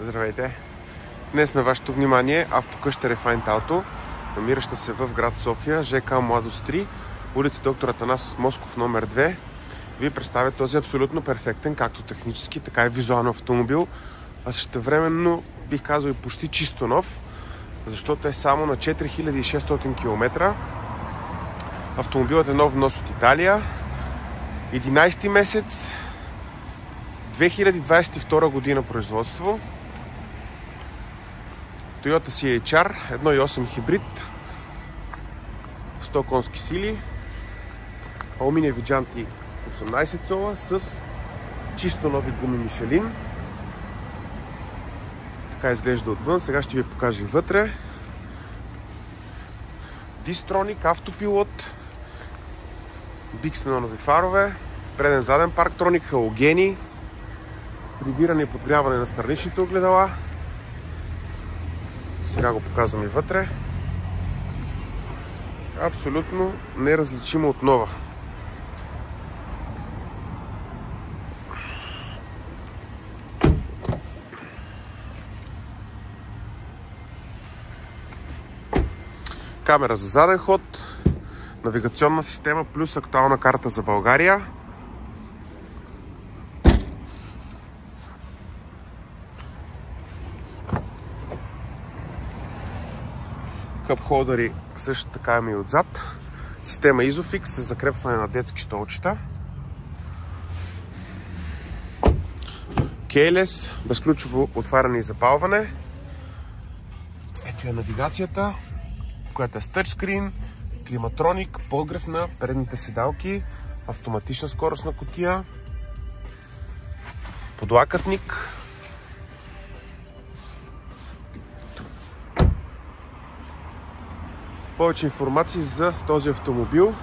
Здравейте! Днес на вашето внимание автокъща Refined Auto, намираща се в град София, ЖК Младост 3, улица Доктор Атанас Москов номер 2. Ви представя този абсолютно перфектен, както технически, така и визуален автомобил, а същевременно бих казал и почти чисто нов, защото е само на 4600 км. Автомобилът е нов внос от Италия. 11 месец 2022 година производство. Toyota CHR 1.8 хибрид, 100 конски сили, алуминиеви джанти 18 цола с чисто нови гуми Мишелин. Така изглежда отвън. Сега ще ви покажа и вътре. Дистроник, автопилот, биксенонови фарове, преден заден парктроник, халогени, прибиране и подгряване на страничните огледала. Сега го показвам и вътре. Абсолютно неразличимо от нова. Камера за заден ход, навигационна система плюс актуална карта за България. Къп-холдъри също така има и отзад. Система Isofix с закрепване на детски столчета. Keyless, безключово отваряне и запалване. Ето е навигацията, която е с тъчскрин, климатроник, подгрев на предните седалки, автоматична скоростна кутия, подлакътник. Повече информация за този автомобил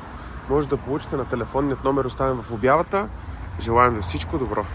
може да получите на телефонният номер, оставен в обявата. Желаем ви всичко добро!